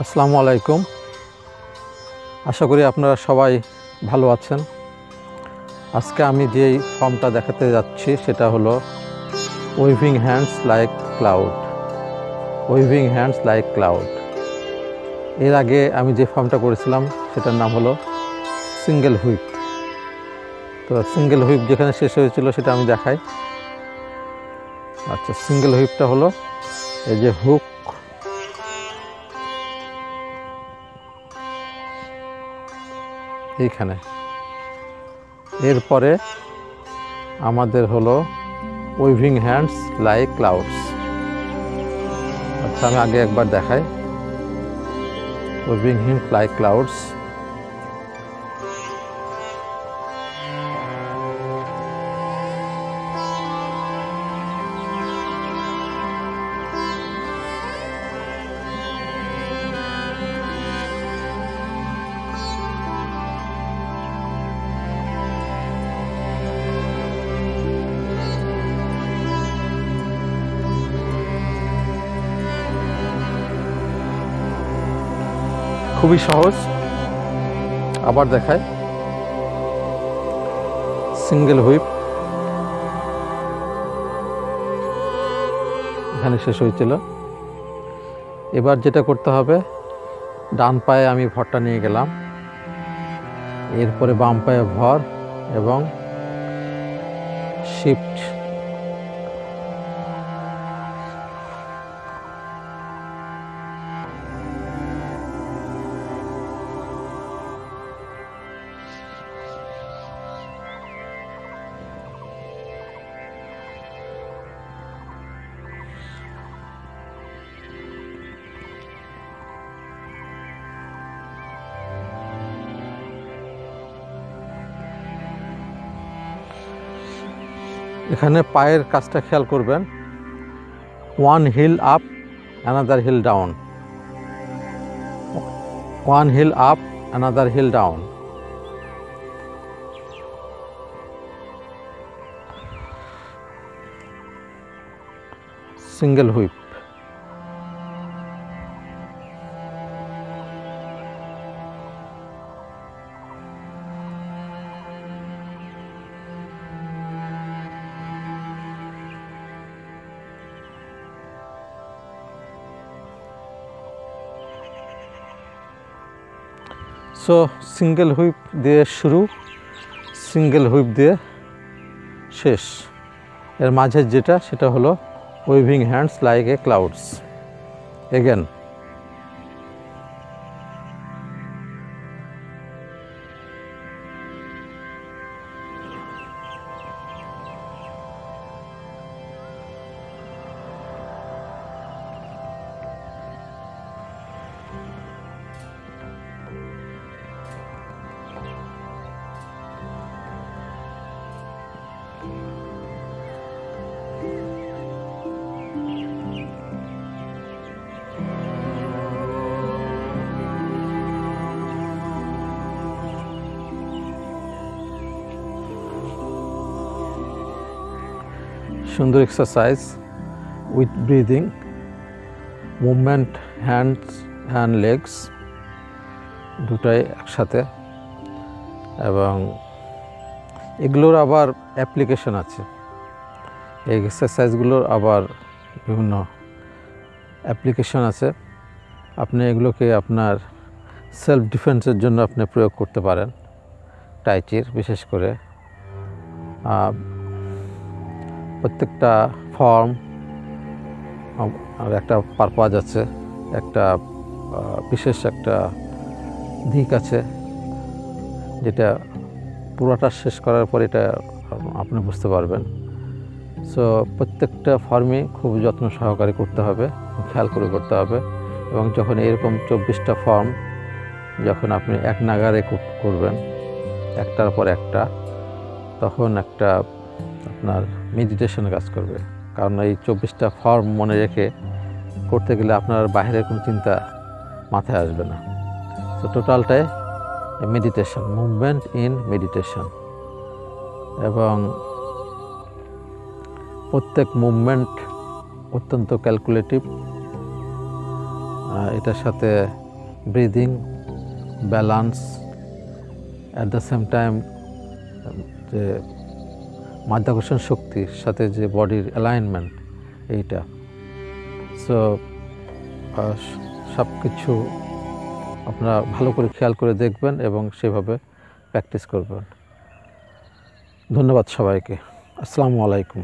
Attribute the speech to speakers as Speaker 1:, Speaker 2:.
Speaker 1: আসসালামু আলাইকুম। আশা করি আপনারা সবাই ভালো আছেন। আজকে আমি যেই ফর্মটা দেখাতে যাচ্ছি সেটা হলো waving hands like cloud. Waving hands like cloud. এর আগে আমি যে ফর্মটা করেছিলাম সেটার নাম হলো সিঙ্গেল হুইপ। তো সিঙ্গেল হুইপ যেখানে শেষ হয়েছিল সেটা আমি দেখাই। আচ্ছা, সিঙ্গেল হুইপটা হলো এই যে হুক, এইখানে। এরপরে আমাদের হলো ওয়েভিং হ্যান্ডস লাইক ক্লাউডস। আচ্ছা, আমি আগে একবার দেখাই। Waving hands like clouds. খুবই সহজ। আবার দেখায় সিঙ্গেল হুইপ, এখানে শেষ হয়েছিল। এবার যেটা করতে হবে, ডান পায়ে আমি ভরটা নিয়ে গেলাম, এরপরে বাম পায়ে ভর এবং শিফট। এখানে পায়ের কাজটা খেয়াল করবেন। One heel up, another heel down, one heel up, another heel down. Single whip. So single whip দিয়ে শুরু, সিঙ্গেল হুইপ দিয়ে শেষ। এর মাঝে যেটা সেটা হলো waving hands like a clouds. Again সুন্দর exercise with breathing, movement hands and legs দুটাই একসাথে। এবং এগুলোর আবার অ্যাপ্লিকেশন আছে, এই এক্সারসাইজগুলোর আবার বিভিন্ন অ্যাপ্লিকেশন আছে। আপনি এগুলোকে আপনার সেলফ ডিফেন্সের জন্য আপনি প্রয়োগ করতে পারেন। টাইচির বিশেষ করে প্রত্যেকটা ফর্ম আর একটা পারপাজ আছে, একটা বিশেষ একটা দিক আছে, যেটা পুরোটা শেষ করার পর এটা আপনি বুঝতে পারবেন। সো প্রত্যেকটা ফর্মই খুব যত্ন সহকারে করতে হবে, খেয়াল করে করতে হবে। এবং যখন এরকম 24টা ফর্ম যখন আপনি এক নাগারে করবেন একটার পর একটা, তখন একটা আপনার মেডিটেশন কাজ করবে। কারণ এই 24টা ফর্ম মনে রেখে করতে গেলে আপনার বাইরের কোনো চিন্তা মাথায় আসবে না। তো টোটালটাই মেডিটেশন, মুভমেন্ট ইন মেডিটেশন। এবং প্রত্যেক মুভমেন্ট অত্যন্ত ক্যালকুলেটিভ। এটার সাথে breathing, balance, at the same time যে মাধ্যাকর্ষণ শক্তির সাথে যে বডির অ্যালাইনমেন্ট, এইটা। সো সব কিছু আপনারা ভালো করে খেয়াল করে দেখবেন এবং সেভাবে প্র্যাকটিস করবেন। ধন্যবাদ সবাইকে। আসসালামু আলাইকুম।